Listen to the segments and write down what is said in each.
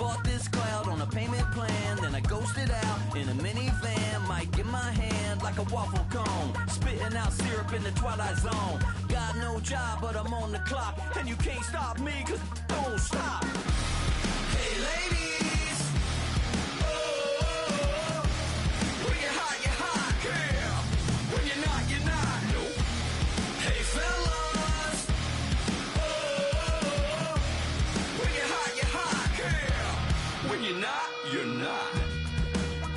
Bought this cloud on a payment plan, then I ghosted out in a minivan. Mic in my hand like a waffle cone, spitting out syrup in the twilight zone. Got no job, but I'm on the clock, and you can't stop me, cause don't stop. Hey ladies, oh, when you're hot, girl. When you're not, nope. Hey fellas, oh, when you're hot, girl. When you're not, you're not.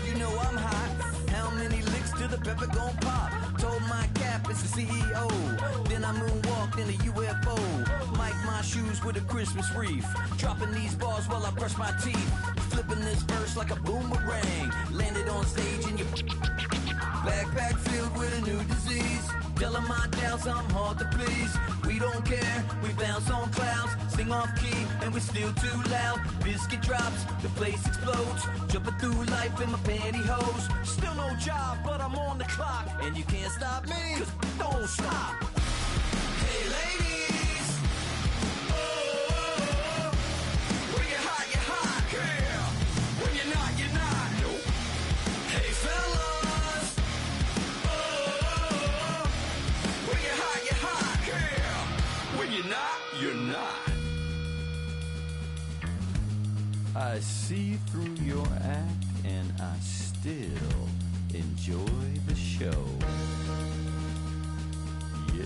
You know I'm hot. How many licks till the pepper gon' pop? Told my cap it's the CEO. Then I moonwalked in a UFO. Mic my shoes with a Christmas wreath. Dropping these bars while I brush my teeth. Flipping this verse like a boomerang. Landed on stage in your backpack filled with a new disease. Telling my doubts I'm hard to please. We don't care, we bounce on clouds. Sing off key and we're still too loud. Biscuit drops, the place explodes. Jumping through life in my pantyhose. Still no job, but I'm on the clock. And you can't stop me, cause don't stop. Hey ladies, oh, when you're hot, girl. When you're not, nope. Hey fellas, oh, when you're hot, girl. When you're not, you're not. I see through your act and I still enjoy the show. Yeah.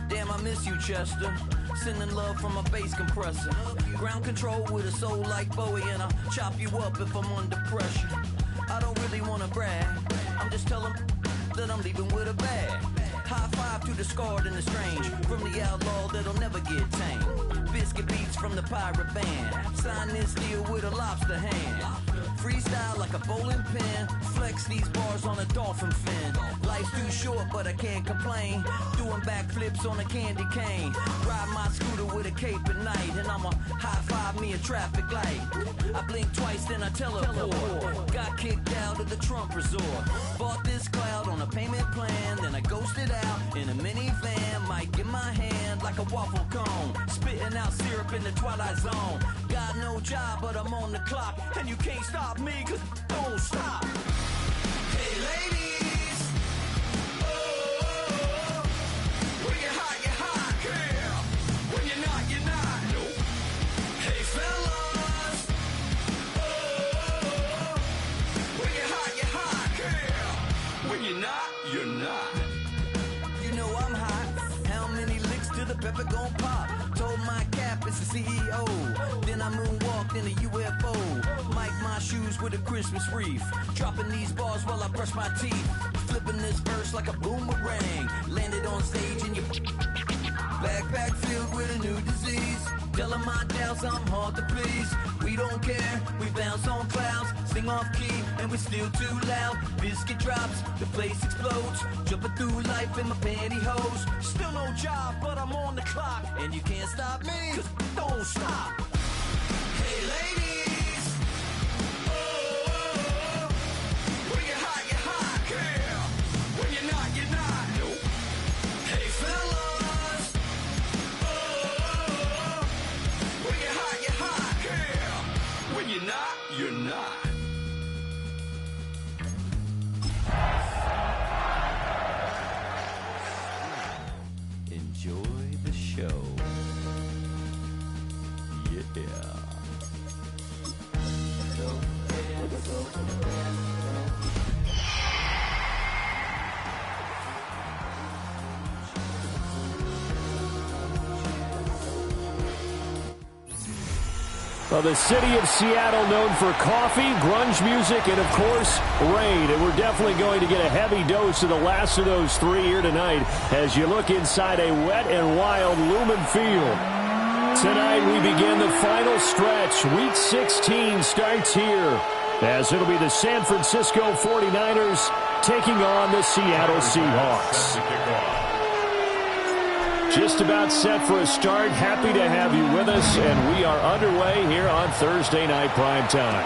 Damn, I miss you, Chester. Sending love from a bass compressor. Ground control with a soul like Bowie, and I'll chop you up if I'm under pressure. I don't really wanna brag, I'm just telling that I'm leaving with a bag. High five to the scarred and the strange, from the outlaw that'll never get tamed. Biscuit beats from the pirate band, sign this deal with a lobster hand. Freestyle like a bowling pin, flex these bars on a dolphin fin. Life's too short but I can't complain, doing backflips on a candy cane. Ride my scooter with a cape at night, and I'ma high five me a traffic light. I blink twice then I teleport, got kicked out of the Trump resort. Bought this cloud on a payment plan, then I ghosted out in a minivan. Mic in my hand like a waffle cone, spitting out syrup in the twilight zone. Got no job but I'm on the clock, and you can't stop me, cause don't stop. Hey ladies, oh, when you're hot, girl. When you're not, nope. Hey fellas, oh, when you're hot, girl. When you're not, you're not. You know I'm hot. How many licks till the pepper gon' pop? Told my cap it's the CEO. Then I moonwalked in a UFO. Mic my shoes with a Christmas wreath. Dropping these bars while I brush my teeth. Flipping this verse like a boomerang. Landed on stage in your backpack filled with a new disease. all of my doubts, I'm hard to please. We don't care, we bounce on clouds, sing off key, and we're still too loud. Biscuit drops, the place explodes, jumping through life in my pantyhose. Still no job, but I'm on the clock, and you can't stop me, 'cause don't stop. Hey ladies, oh, when you're hot, yeah. When you're not, you're not. Nope. Hey fellas, oh, when you're hot, yeah. When you're not, you're not. Enjoy the show. Yeah. Well, the city of Seattle known for coffee, grunge music, and, of course, rain. And we're definitely going to get a heavy dose of the last of those three here tonight as you look inside a wet and wild Lumen Field. Tonight we begin the final stretch. Week 16 starts here as it'll be the San Francisco 49ers taking on the Seattle Seahawks. Just about set for a start. Happy to have you with us, and we are underway here on Thursday Night Prime Time.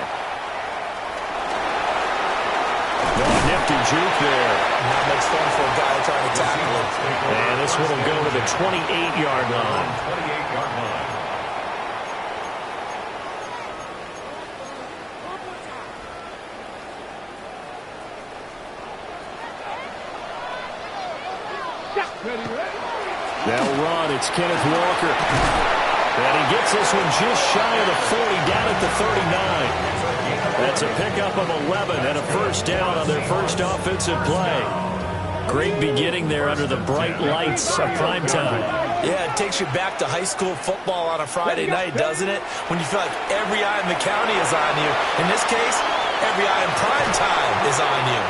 Nifty juke there. Not much fun for a guy trying to tackle it. And this one will go to the 28-yard line. 28-yard line. They'll run. It's Kenneth Walker. And he gets this one just shy of the 40, down at the 39. That's a pickup of 11 and a first down on their first offensive play. Great beginning there under the bright lights of primetime. Yeah, it takes you back to high school football on a Friday night, doesn't it? When you feel like every eye in the county is on you. In this case, every eye in primetime is on you.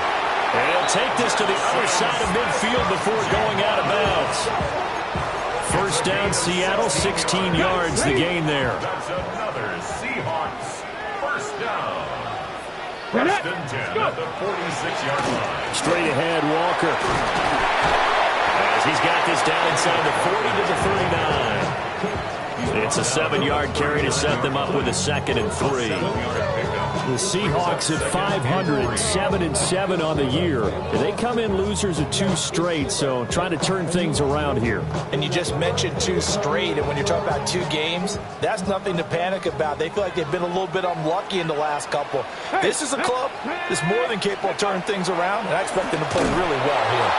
And he'll take this to the other side of midfield before going out of bounds. First down, Seattle, 16 yards, the gain there. That's another Seahawks first down. First and 10 at the 46-yard line. Straight ahead, Walker. As he's got this down inside the 40 to the 39. It's a 7-yard carry to set them up with a 2nd and 3. The Seahawks at 500, 7-7 on the year. They come in losers of 2 straight, so trying to turn things around here. And you just mentioned 2 straight, and when you're talking about 2 games, that's nothing to panic about. They feel like they've been a little bit unlucky in the last couple. This is a club that's more than capable of turning things around, and I expect them to play really well here.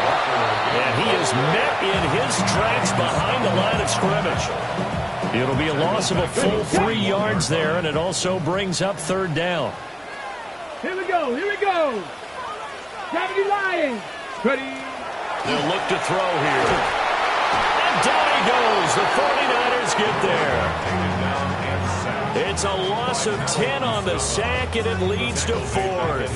And he is met in his tracks behind the line of scrimmage. It'll be a loss of a full 3 yards there, and it also brings up 3rd down. Here we go. Gravity Lions. Ready. They'll look to throw here. And down he goes. The 49ers get there. It's a loss of 10 on the sack, and it leads to 4th.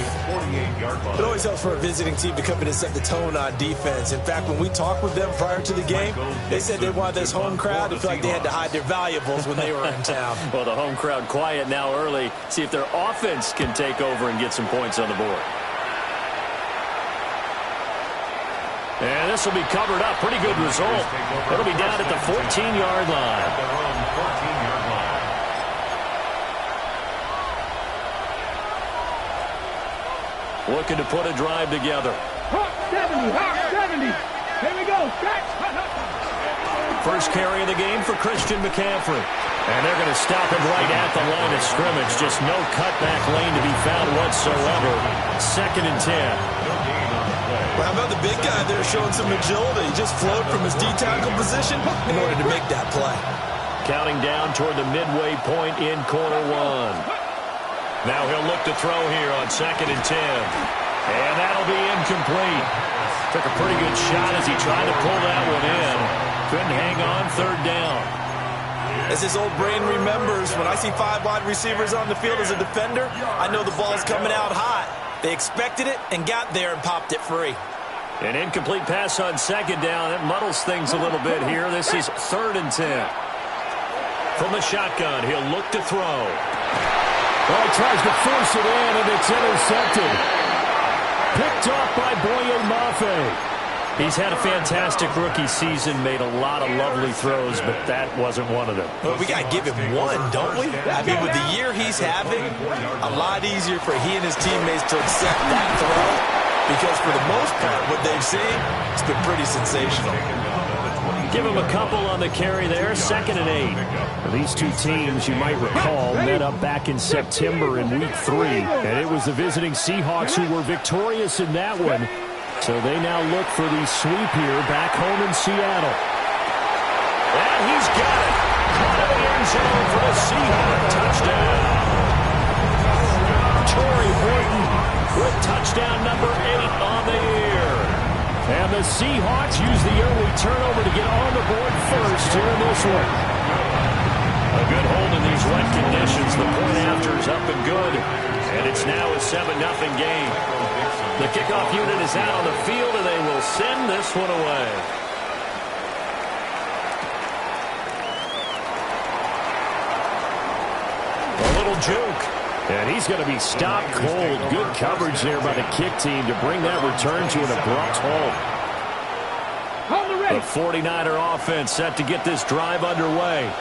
It always helps for a visiting team to come in and set the tone on defense. In fact, when we talked with them prior to the game, they said they wanted this home crowd to feel like they had to hide their valuables when they were in town. Well, the home crowd quiet now early. See if their offense can take over and get some points on the board. And this will be covered up. Pretty good result. It'll be down at the 14-yard line. Looking to put a drive together. Hawk 70. Here we go. Stretch. First carry of the game for Christian McCaffrey. And they're going to stop him right at the line of scrimmage. Just no cutback lane to be found whatsoever. 2nd and 10. Well, how about the big guy there showing some agility? He just flowed from his D-tackle position in order to make that play. Counting down toward the midway point in quarter 1. Now he'll look to throw here on 2nd and 10. And that'll be incomplete. Took a pretty good shot as he tried to pull that one in. Couldn't hang on, 3rd down. As his old brain remembers, when I see 5 wide receivers on the field as a defender, I know the ball's coming out hot. They expected it and got there and popped it free. An incomplete pass on 2nd down. It muddles things a little bit here. This is 3rd and 10. From the shotgun, he'll look to throw. Oh, he tries to force it in, and it's intercepted. Picked off by Boye Mafe. He's had a fantastic rookie season, made a lot of lovely throws, but that wasn't one of them. Well, we got to give him one, don't we? I mean, with the year he's having, a lot easier for he and his teammates to accept that throw, because for the most part, what they've seen, it's been pretty sensational. Give him a couple on the carry there, 2nd and 8. These two teams, you might recall, met up back in September in Week 3, and it was the visiting Seahawks who were victorious in that one. So they now look for the sweep here back home in Seattle. And he's got it. Out of the end zone for the Seahawks touchdown. Torrey Horton with touchdown number 8 on the year. And the Seahawks use the early turnover to get on the board first here in this one. A good hold in these wet conditions. The point after is up and good. And it's now a 7-0 game. The kickoff unit is out on the field, and they will send this one away. A little juke. And he's going to be stopped cold. Good coverage there by the kick team to bring that return to an abrupt halt. The 49er offense set to get this drive underway.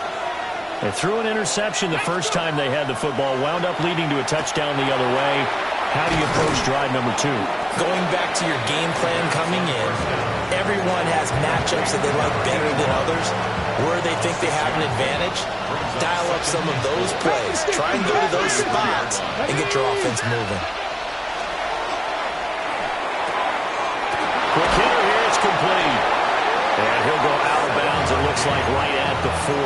They threw an interception the first time they had the football, wound up leading to a touchdown the other way. How do you approach drive number 2? Going back to your game plan coming in, everyone has matchups that they like better than others. Where they think they have an advantage, dial up some of those plays. Try and go to those spots and get your offense moving. Quick hitter here, it's complete. And he'll go out of bounds, it looks like right at the 40.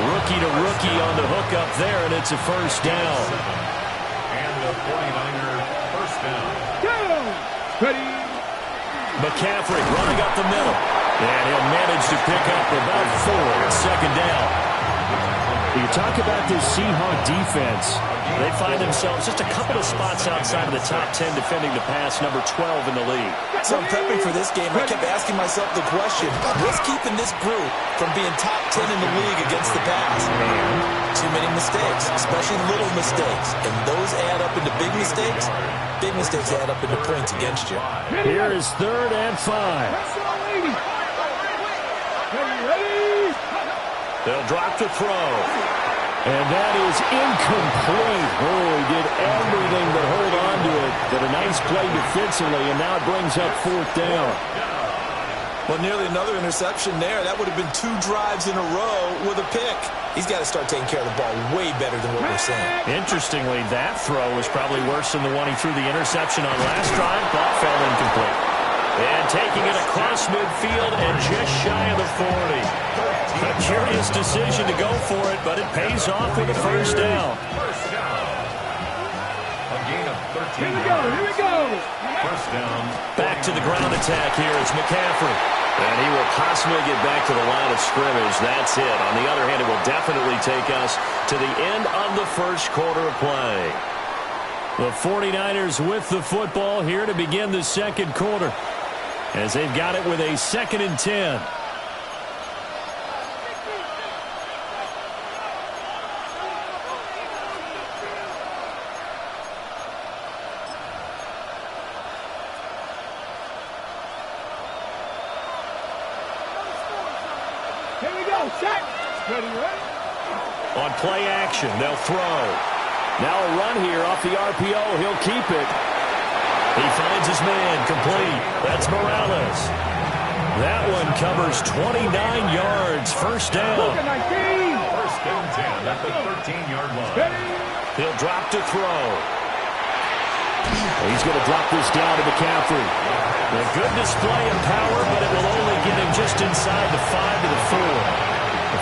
Rookie to rookie on the hook up there, and it's a first down. And the 49er first down. Ready. McCaffrey running up the middle. And he'll manage to pick up about 4. 2nd down. You talk about this Seahawk defense. They find themselves just a couple of spots outside of the top 10 defending the pass, number 12 in the league. So I'm prepping for this game. I kept asking myself the question, what's keeping this group from being top 10 in the league against the pass? Too many mistakes, especially little mistakes. And those add up into big mistakes. Big mistakes add up into points against you. Here is 3rd and 5. They'll drop to throw. And that is incomplete. Oh, he did everything but hold on to it. But a nice play defensively, and now it brings up 4th down. Well, nearly another interception there. That would have been 2 drives in a row with a pick. He's got to start taking care of the ball way better than what we're saying. Interestingly, that throw was probably worse than the one he threw the interception on last drive. Ball fell incomplete. And taking it across midfield and just shy of the 40. A curious decision to go for it, but it pays off with a first down. First down. A gain of 13 Here we go. Here we go. First down. Back to the ground attack here. It's McCaffrey. And he will possibly get back to the line of scrimmage. That's it. On the other hand, it will definitely take us to the end of the first quarter of play. The 49ers with the football here to begin the second quarter, as they've got it with a 2nd and 10. Here we go. Set. Ready, ready. On play action, they'll throw. Now a run here off the RPO. He'll keep it. He finds his man, complete. That's Morales. That one covers 29 yards. First down. Look at 19. First and 10 at the 13-yard line. Ready. He'll drop to throw. He's going to drop this down to McCaffrey. A good display of power, but it will only get him just inside the 5 to the 4.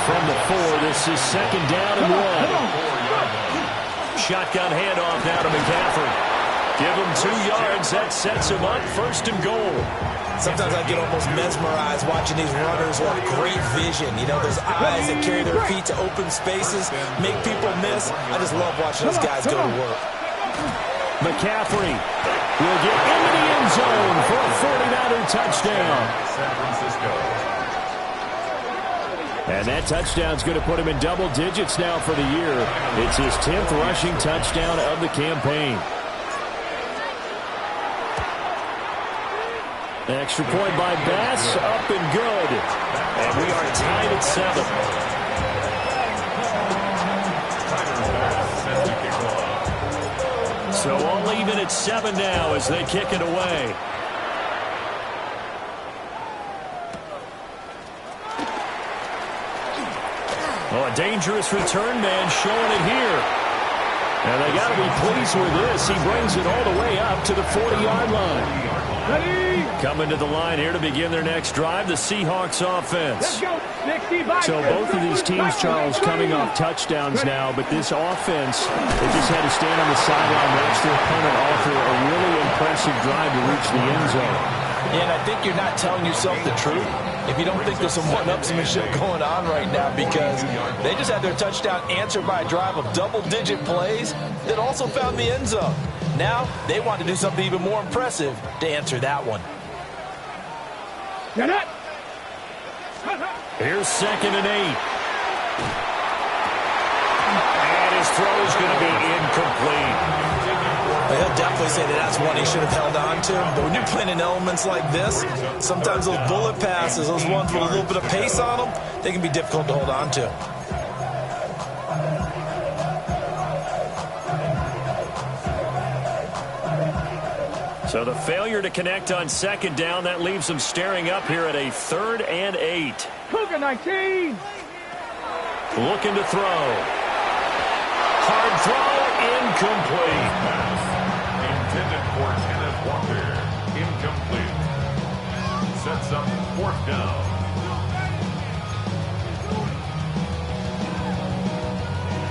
From the 4, this is 2nd down and 1. Shotgun handoff now to McCaffrey. Give him 2 yards. That sets him up 1st and goal. Sometimes I get almost mesmerized watching these runners who have great vision. You know, those eyes that carry their feet to open spaces, make people miss. I just love watching those guys go to work. McCaffrey will get into the end zone for a 49er touchdown. San Francisco. And that touchdown's going to put him in double digits now for the year. It's his 10th rushing touchdown of the campaign. Extra point by Bass, up and good. And we are tied at 7. So all even at 7 now as they kick it away. Oh, a dangerous return man showing it here. And they got to be pleased with this. He brings it all the way up to the 40-yard line. Coming to the line here to begin their next drive, the Seahawks offense. So both of these teams, Charles, coming off touchdowns now, but this offense, they just had to stand on the sideline, watch their opponent offer a really impressive drive to reach the end zone. And I think you're not telling yourself the truth if you don't think there's some one-upsmanship going on right now, because they just had their touchdown answered by a drive of double-digit plays that also found the end zone. Now they want to do something even more impressive to answer that one. Here's 2nd and 8. And his throw is going to be incomplete. He'll definitely say that that's one he should have held on to. But when you're playing in elements like this, sometimes those bullet passes, those ones with a little bit of pace on them, they can be difficult to hold on to. So the failure to connect on 2nd down, that leaves them staring up here at a 3rd and 8. Cougar 19. Looking to throw. Hard throw, incomplete. Intended for Kenneth Walker. Incomplete. Sets up 4th down.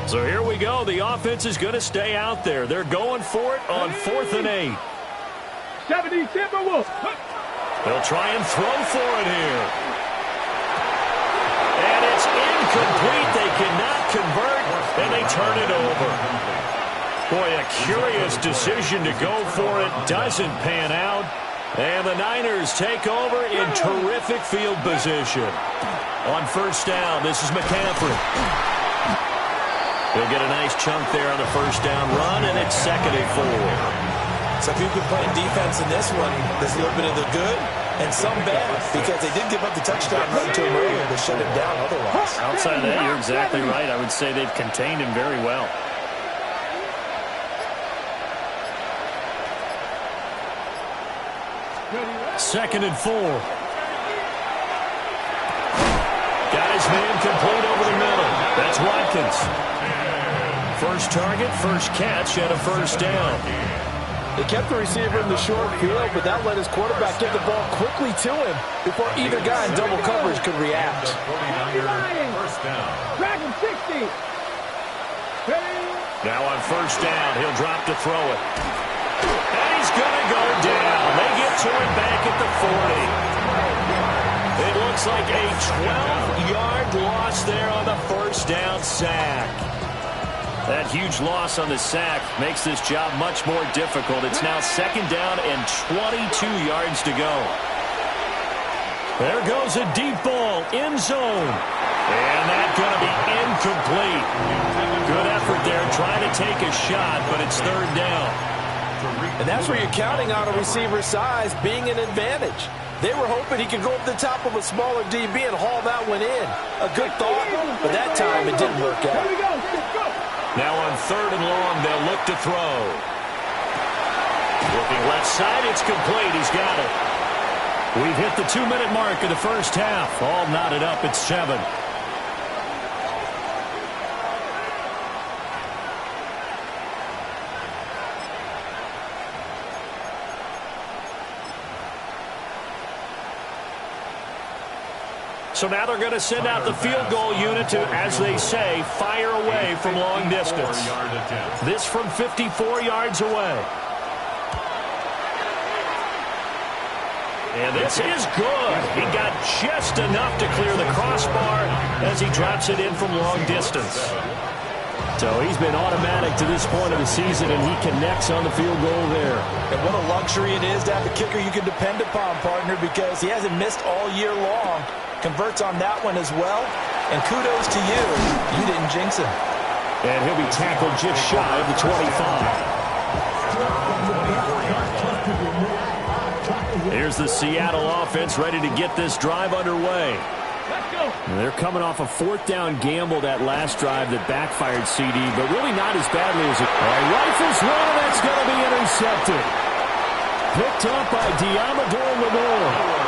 So here we go. The offense is going to stay out there. They're going for it on 4th and 8. 70 Timberwolves. They'll try and throw for it here. And it's incomplete. They cannot convert, and they turn it over. Boy, a curious decision to go for it. Doesn't pan out. And the Niners take over in terrific field position. On 1st down, this is McCaffrey. He'll get a nice chunk there on the 1st down run, and it's 2nd and 4. Some people playing defense in this one, there's a little bit of the good and some bad, because they did give up the touchdown run to him earlier to shut him down otherwise. Outside of that, you're exactly right. I would say they've contained him very well. Second and 4. Got his man complete over the middle. That's Watkins. First target, first catch, and a 1st down. They kept the receiver in the short field, but that let his quarterback get the ball quickly to him before either guy in double coverage could react. Dragon 60. Now on 1st down, he'll drop to throw it. And he's going to go down. They get to him back at the 40. It looks like a 12-yard loss there on the 1st down sack. That huge loss on the sack makes this job much more difficult. It's now 2nd down and 22 yards to go. There goes a deep ball, end zone. And that's going to be incomplete. Good effort there, trying to take a shot, but it's 3rd down. And that's where you're counting on a receiver's size being an advantage. They were hoping he could go up the top of a smaller DB and haul that one in. A good thought, but that time it didn't work out. Now on 3rd and long, they'll look to throw. Looking left side, it's complete. He's got it. We've hit the 2-minute mark of the 1st half. All knotted up at 7. So now they're going to send out the field goal unit to, as they say, fire away from long distance. This from 54 yards away. And this is good. He got just enough to clear the crossbar as he drops it in from long distance. So he's been automatic to this point of the season, and he connects on the field goal there. And what a luxury it is to have a kicker you can depend upon, partner, because he hasn't missed all year long. Converts on that one as well. And kudos to you. You didn't jinx him. And he'll be tackled just shy of the 25. Here's the Seattle offense ready to get this drive underway. They're coming off a fourth down gamble that last drive that backfired CD, but really not as badly as it. Rifles one, and that's going to be intercepted. Picked up by Diamador Lenore.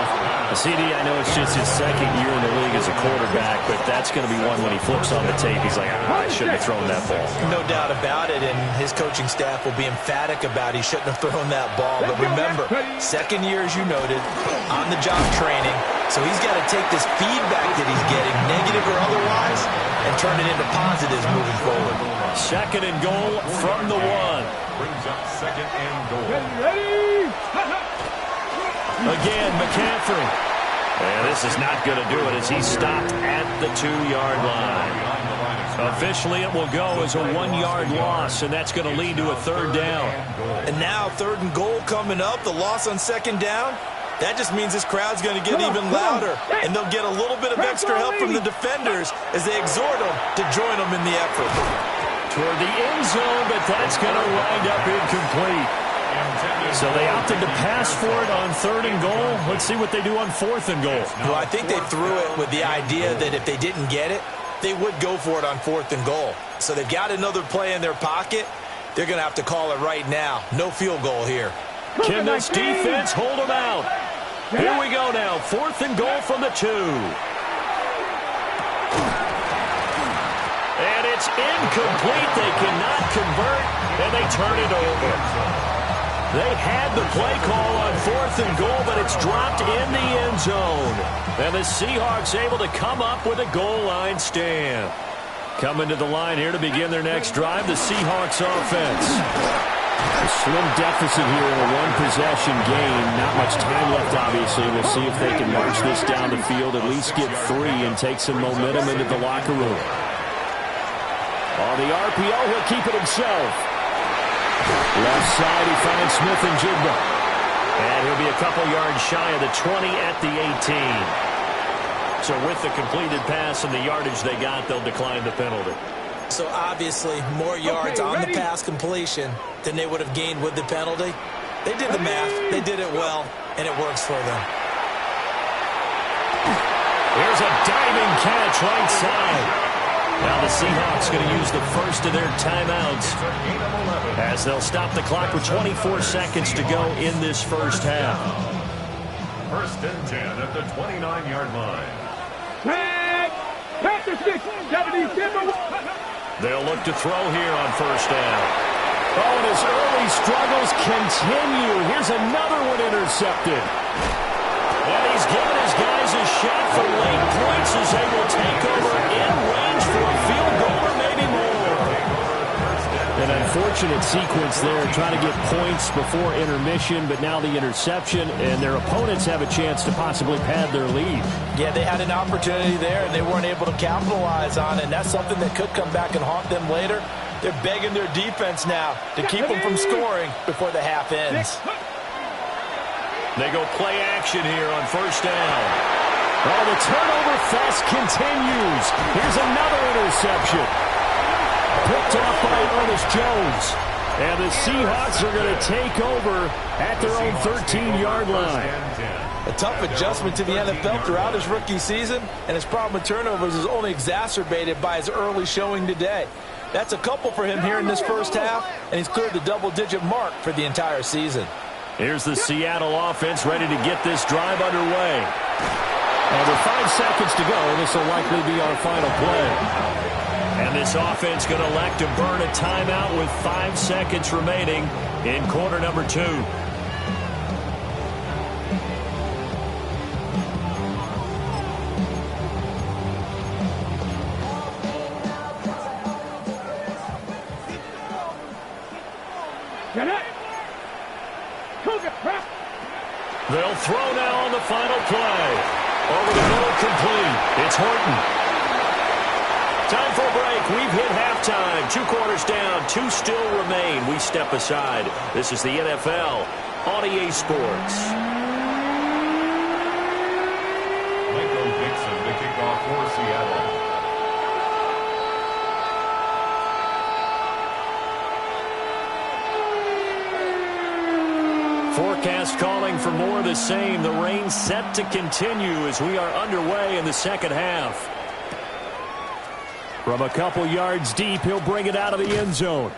CD, I know it's just his second year in the league as a quarterback, but that's going to be one when he flips on the tape. He's like, I shouldn't have thrown that ball. No doubt about it, and his coaching staff will be emphatic about he shouldn't have thrown that ball. But remember, second year, as you noted, on-the-job training, so he's got to take this feedback that he's getting, negative or otherwise, and turn it into positives moving forward. Second and goal from the one. Brings up second and goal. Ready? Again, McCaffrey. And this is not going to do it as he's stopped at the 2-yard line. Officially, it will go as a 1-yard loss, and that's going to lead to a third down. And now third and goal coming up, the loss on second down. That just means this crowd's going to get even louder, and they'll get a little bit of extra help from the defenders as they exhort them to join them in the effort. Toward the end zone, but that's going to wind up incomplete. So they opted to pass for it on third and goal. Let's see what they do on fourth and goal. Well, I think they threw it with the idea that if they didn't get it, they would go for it on fourth and goal. So they've got another play in their pocket. They're going to have to call it right now. No field goal here. Can this defense hold them out? Here we go now. Fourth and goal from the 2. And it's incomplete. They cannot convert, and they turn it over. They had the play call on fourth and goal, but it's dropped in the end zone. And the Seahawks able to come up with a goal line stand. Coming to the line here to begin their next drive, the Seahawks offense. A slim deficit here in a one-possession game. Not much time left, obviously. We'll see if they can march this down the field, at least get 3 and take some momentum into the locker room. On the RPO, he'll keep it himself. Left side, he finds Smith and Jigba. And he'll be a couple yards shy of the 20 at the 18. So with the completed pass and the yardage they got, they'll decline the penalty. So obviously, more yards on the pass completion than they would have gained with the penalty. They did the math. They did it well, and it works for them. Here's a diving catch right side. Now the Seahawks going to use the first of their timeouts as they'll stop the clock with 24 seconds to go in this first half. First and 10 at the 29-yard line. They'll look to throw here on first down. Oh, and his early struggles continue. Here's another one intercepted. And he's given his guys a shot for late points as they will take over in range for a field goal or maybe more. An unfortunate sequence there, trying to get points before intermission, but now the interception, and their opponents have a chance to possibly pad their lead. Yeah, they had an opportunity there, and they weren't able to capitalize on it, and that's something that could come back and haunt them later. They're begging their defense now to keep them from scoring before the half ends. They go play action here on first down. Oh, the turnover fest continues. Here's another interception. Picked off by Ernest Jones. And the Seahawks are going to take over at their own 13-yard line. A tough adjustment to the NFL throughout his rookie season, and his problem with turnovers is only exacerbated by his early showing today. That's a couple for him here in this first half, and he's cleared the double-digit mark for the entire season. Here's the Seattle offense ready to get this drive underway. And with 5 seconds to go, this will likely be our final play. And this offense going to elect to burn a timeout with 5 seconds remaining in quarter number 2. They'll throw now on the final play. Over the middle, complete. It's Horton. Time for a break. We've hit halftime. 2 quarters down. 2 still remain. We step aside. This is the NFL on EA Sports. Michael Dixon to kick off for Seattle. Forecast calling for more of the same. The rain set to continue as we are underway in the second half. From a couple yards deep, he'll bring it out of the end zone.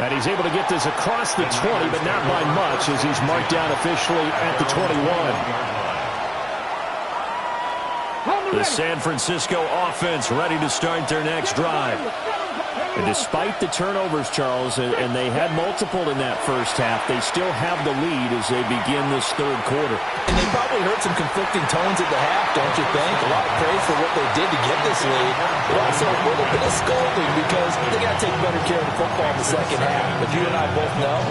And he's able to get this across the 20, but not by much as he's marked down officially at the 21. The San Francisco offense ready to start their next drive. And despite the turnovers, Charles, and they had multiple in that first half, they still have the lead as they begin this third quarter. And they probably heard some conflicting tones at the half, don't you think? A lot of praise for what they did to get this lead, but also a little bit of scolding because they got to take better care of the football in the second half. But you and I both know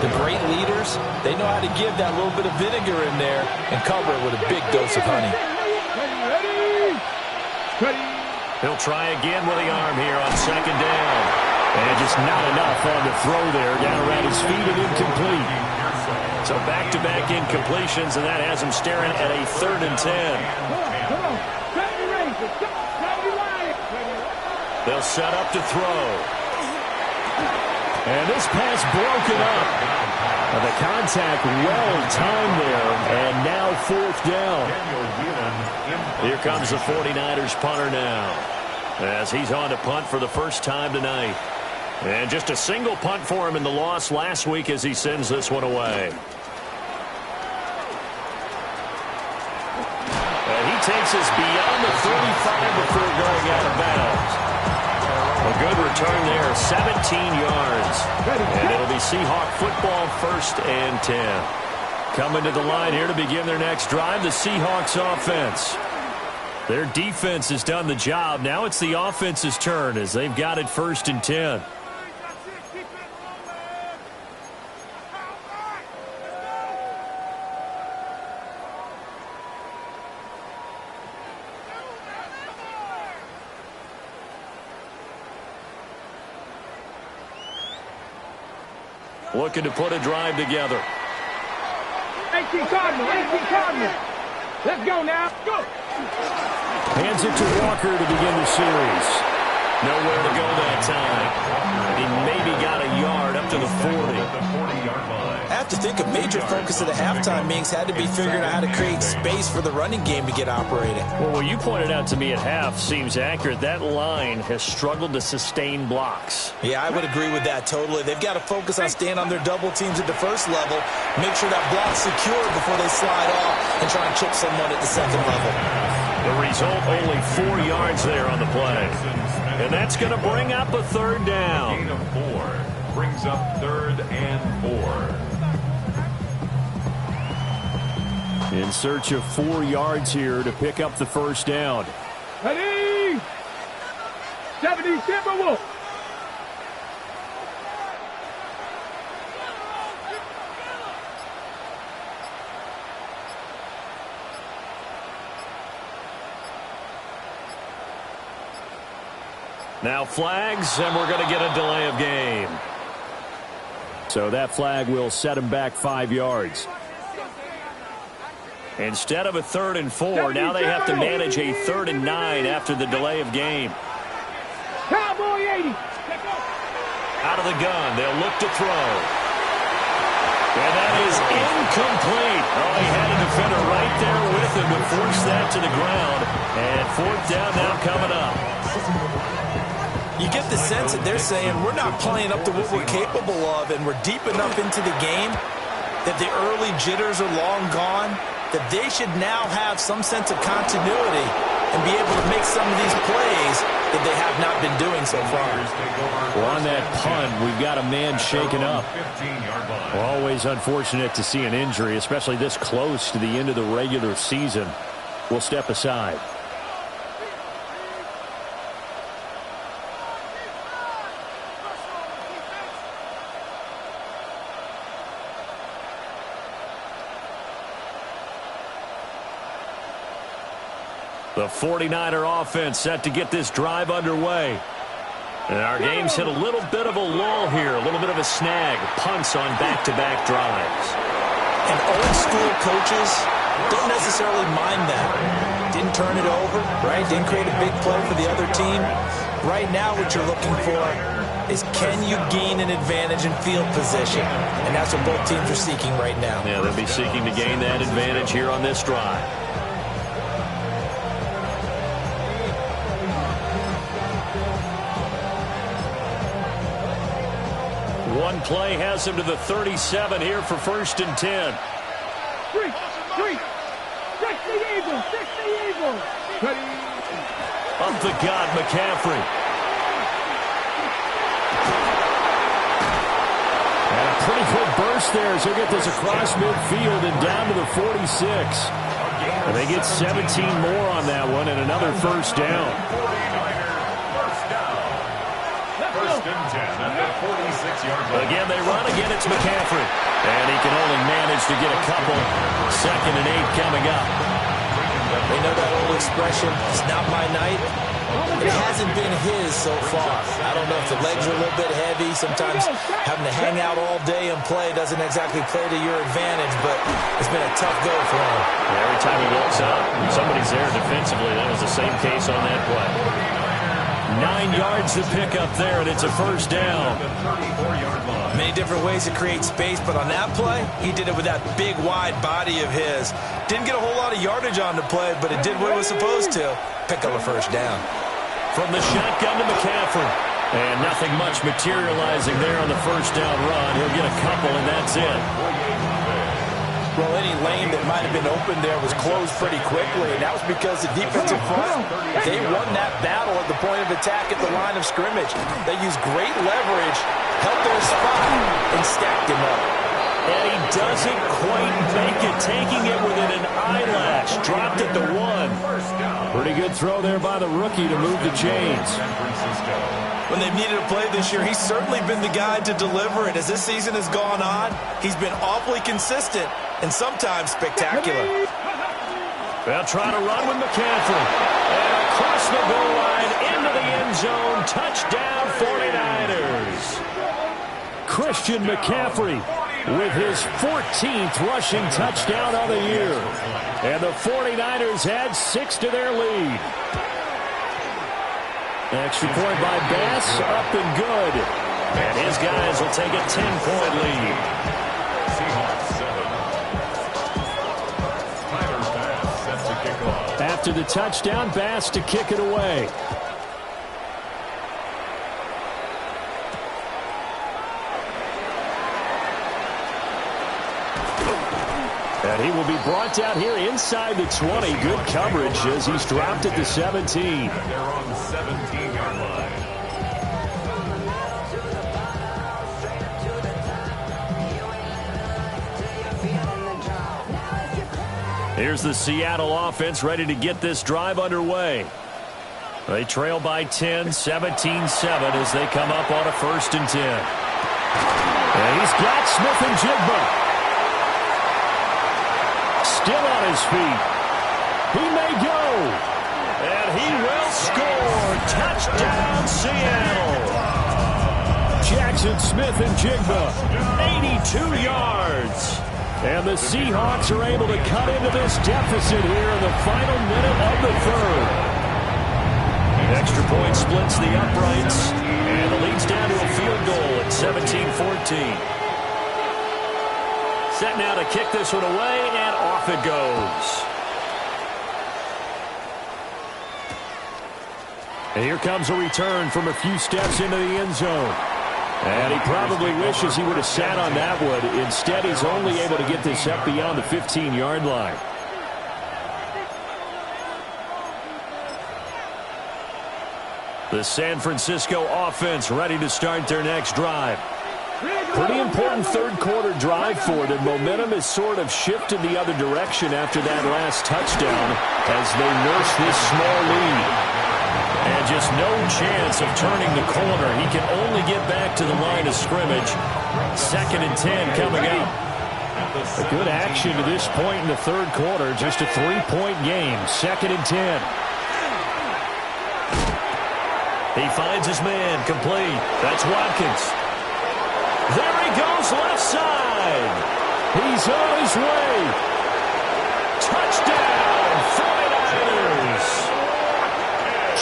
the great leaders, they know how to give that little bit of vinegar in there and cover it with a big dose of honey. He'll try again with the arm here on second down. And just not enough on the throw there. Down around his feet and incomplete. So back-to-back incompletions, and that has him staring at a 3rd and 10. They'll set up to throw. And this pass broken up. The contact well-timed there, and now 4th down. Here comes the 49ers punter now, as he's on to punt for the first time tonight. And just a single punt for him in the loss last week as he sends this one away. And he takes us beyond the 35 before going out of bounds. A good return there, 17 yards. And it'll be Seahawk football, 1st and 10. Coming to the line here to begin their next drive, the Seahawks offense. Their defense has done the job. Now it's the offense's turn as they've got it 1st and 10. Looking to put a drive together. 18 Cardinal. Let's go now. Go. Hands it to Walker to begin the series. Nowhere to go that time. He maybe got a yard up to the 40. I have to think a major focus of the halftime meetings had to be figuring out how to create space for the running game to get operating. Well, what you pointed out to me at half seems accurate. That line has struggled to sustain blocks. Yeah, I would agree with that totally. They've got to focus on staying on their double teams at the first level, make sure that block's secure before they slide off and try and chip someone at the second level. The result, only 4 yards there on the play. And that's going to bring up a 3rd down. Gain of 4 brings up 3rd and 4. In search of 4 yards here to pick up the 1st down. Ready? 70 Timberwolves. Now flags, and we're going to get a delay of game. So that flag will set him back 5 yards. Instead of a 3rd and 4, now they have to manage a 3rd and 9 after the delay of game. Cowboy 80. Out of the gun, they'll look to throw. And that is incomplete. Oh, he had a defender right there with him to force that to the ground. And 4th down now coming up. You get the sense that they're saying we're not playing up to what we're capable of, and we're deep enough into the game that the early jitters are long gone, that they should now have some sense of continuity and be able to make some of these plays that they have not been doing so far. Well, on that punt, we've got a man shaken up. Always unfortunate to see an injury, especially this close to the end of the regular season. We'll step aside. The 49er offense set to get this drive underway. And our game's hit a little bit of a lull here, a little bit of a snag. Punts on back-to-back drives. And old-school coaches don't necessarily mind that. Didn't turn it over, right? Didn't create a big play for the other team. Right now what you're looking for is can you gain an advantage in field position? And that's what both teams are seeking right now. Yeah, they'll be seeking to gain that advantage here on this drive. One play has him to the 37 here for 1st and 10. Three. 60 Eagles. Up the gut, McCaffrey. And a pretty good burst there as he'll get this across midfield and down to the 46. And they get 17 more on that one and another first down. First and 10 at the 46-yard line. Again, they run. Again, it's McCaffrey. And he can only manage to get a couple. 2nd and 8 coming up. They know that old expression, it's not my night. It hasn't been his so far. I don't know if the legs are a little bit heavy. Sometimes having to hang out all day and play doesn't exactly play to your advantage, but it's been a tough go for him. Every time he looks up, somebody's there defensively. That was the same case on that play. 9 yards to pick up there, and it's a first down. Many different ways to create space, but on that play, he did it with that big, wide body of his. Didn't get a whole lot of yardage on the play, but it did what it was supposed to. Pick up a first down. From the shotgun to McCaffrey. And nothing much materializing there on the first down run. He'll get a couple, and that's it. Well, any lane that might have been open there was closed pretty quickly, and that was because the defensive front, they won that battle at the point of attack at the line of scrimmage. They used great leverage, held their spot, and stacked him up. And he doesn't quite make it, taking it within an eyelash. Dropped it to 1. Pretty good throw there by the rookie to move the chains. When they've needed a play this year, he's certainly been the guy to deliver it. As this season has gone on, he's been awfully consistent and sometimes spectacular. They'll try to run with McCaffrey. And across the goal line, into the end zone. Touchdown, 49ers. Christian McCaffrey with his 14th rushing touchdown of the year. And the 49ers add 6 to their lead. Extra point by Bass, up and good. And his guys will take a 10-point lead. Seahawks 7. Tyler Bass set to kick off. After the touchdown, Bass to kick it away. And he will be brought down here inside the 20. Good coverage as he's dropped at the 17. And they're on the 17-yard line. Here's the Seattle offense ready to get this drive underway. They trail by 10, 17-7 as they come up on a 1st and 10. And he's got Smith-Njigba. Still on his feet. He may go. And he will score. Touchdown, Seattle. Jackson Smith-Njigba, 82 yards. And the Seahawks are able to cut into this deficit here in the final minute of the 3rd. Extra point splits the uprights. And the lead's down to a field goal at 17-14. Set now to kick this one away, and off it goes. And here comes a return from a few steps into the end zone. And he probably wishes he would have sat on that one. Instead, he's only able to get this up beyond the 15-yard line. The San Francisco offense ready to start their next drive. Pretty important 3rd quarter drive for them. Momentum has sort of shifted the other direction after that last touchdown as they nurse this small lead. And just no chance of turning the corner. He can only get back to the line of scrimmage. 2nd and 10 coming up. A good action to this point in the 3rd quarter. Just a 3-point game. 2nd and 10. He finds his man complete. That's Watkins. There he goes left side. He's on his way. Touchdown, 49ers.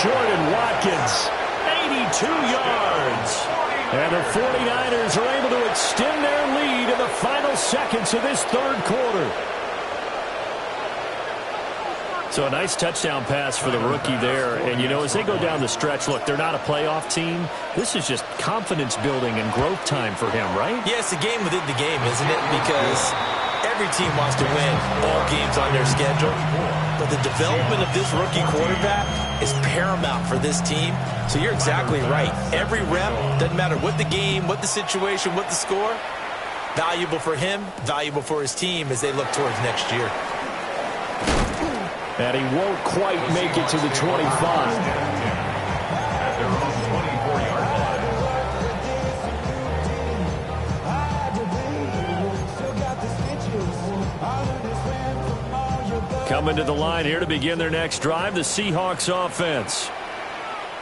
Jordan Watkins, 82 yards. And the 49ers are able to extend their lead in the final seconds of this third quarter. So a nice touchdown pass for the rookie there. And, you know, as they go down the stretch, look, they're not a playoff team. This is just confidence building and growth time for him, right? Yeah, it's a game within the game, isn't it? Because every team wants to win all games on their schedule. But the development of this rookie quarterback is paramount for this team. So you're exactly right. Every rep, doesn't matter what the game, what the situation, what the score, valuable for him, valuable for his team as they look towards next year. And he won't quite make it to the 25. At their own 24-yard line. Coming to the line here to begin their next drive, the Seahawks offense.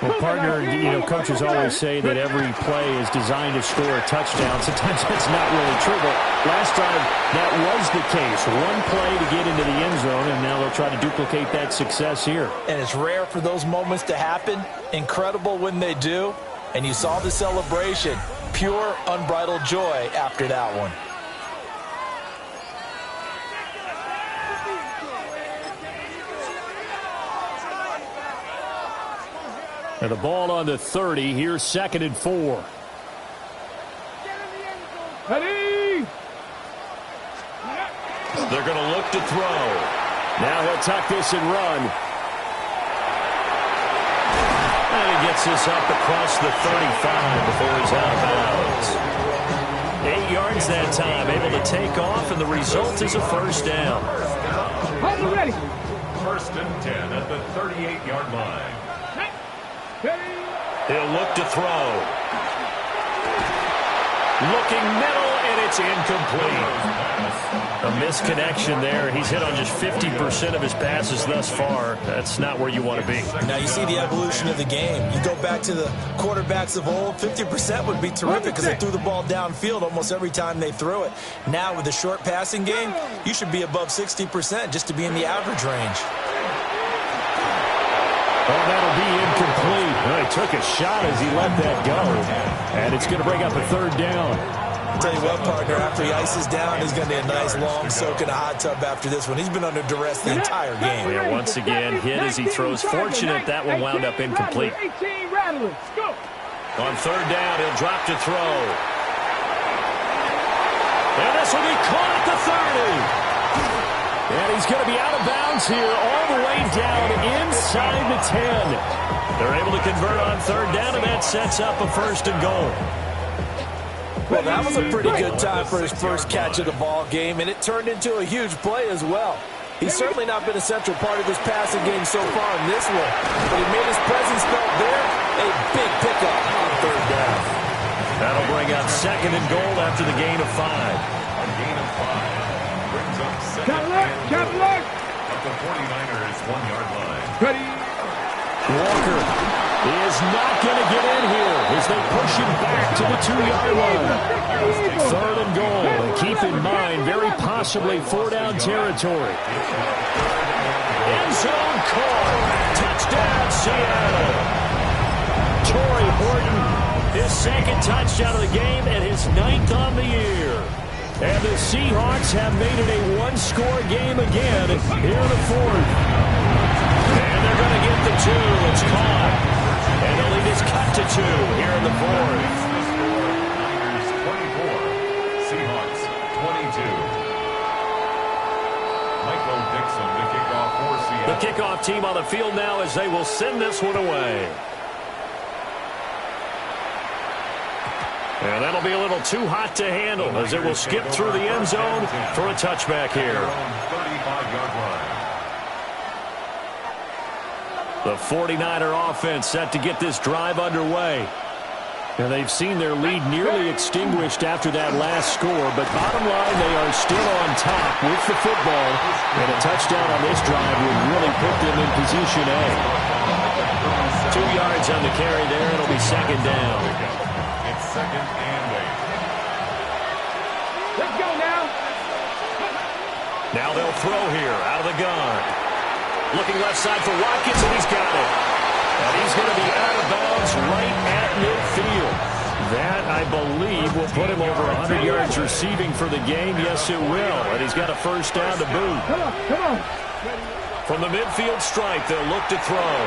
Well, partner, you know, coaches always say that every play is designed to score a touchdown. Sometimes that's not really true, but last time that was the case. One play to get into the end zone, and now they'll try to duplicate that success here. And it's rare for those moments to happen. Incredible when they do. And you saw the celebration. Pure, unbridled joy after that one. And the ball on the 30. Here's 2nd and 4. Ready? They're going to look to throw. Now he'll tuck this and run. And he gets this up across the 35 before he's out of bounds. 8 yards that time, able to take off, and the result is a first down. Hold it ready. 1st and 10 at the 38-yard line. He'll look to throw. Looking middle, and it's incomplete. A misconnection there. He's hit on just 50% of his passes thus far. That's not where you want to be. Now you see the evolution of the game. You go back to the quarterbacks of old, 50% would be terrific because they threw the ball downfield almost every time they threw it. Now with the short passing game, you should be above 60% just to be in the average range. Oh, that'll be incomplete. Well, he took a shot as he let that go. And it's going to bring up a third down. I'll tell you what, partner, after he ices down, he's going to need a nice long soak in a hot tub after this one. He's been under duress the entire game. Yeah, once again, hit as he throws. Fortunate that one wound up incomplete. On third down, he'll drop to throw. And this will be caught at the 30. And he's going to be out of bounds here all the way down inside the 10. They're able to convert on third down, and that sets up a 1st and goal. Well, that was a pretty good time for his first catch of the ball game, and it turned into a huge play as well. He's certainly not been a central part of his passing game so far in this one, but he made his presence felt there. A big pickup on third down. That'll bring up 2nd and goal after the gain of 5. A gain of 5 brings up 2nd and goal at the 49ers 1-yard line. Ready? Walker is not going to get in here as they push him back to the 2-yard line. 3rd and goal. And keep in mind, very possibly 4-down territory. End zone call. Touchdown, Seattle. Torrey Horton, his 2nd touchdown of the game and his 9th on the year. And the Seahawks have made it a one-score game again here in the 4th. And they're going to get the 2. It's caught. And the lead is cut to 2 here in the 4th. Niners 24, Seahawks 22. Michael Dixon to kick off for Seattle. The kickoff team on the field now as they will send this one away. And that'll be a little too hot to handle as it will skip through the end zone for a touchback here. 35-yard line. The 49er offense set to get this drive underway. And they've seen their lead nearly extinguished after that last score, but bottom line, they are still on top with the football, and a touchdown on this drive would really put them in position A. 2 yards on the carry there, it'll be 2nd down. It's 2nd and 8. Let's go now. Now they'll throw here out of the gun. Looking left side for Watkins, and he's got it. And he's going to be out of bounds right at midfield. That, I believe will put him over 100 yards receiving for the game. Yes, it will. And he's got a first down to boot. Come on. From the midfield stripe, they'll look to throw.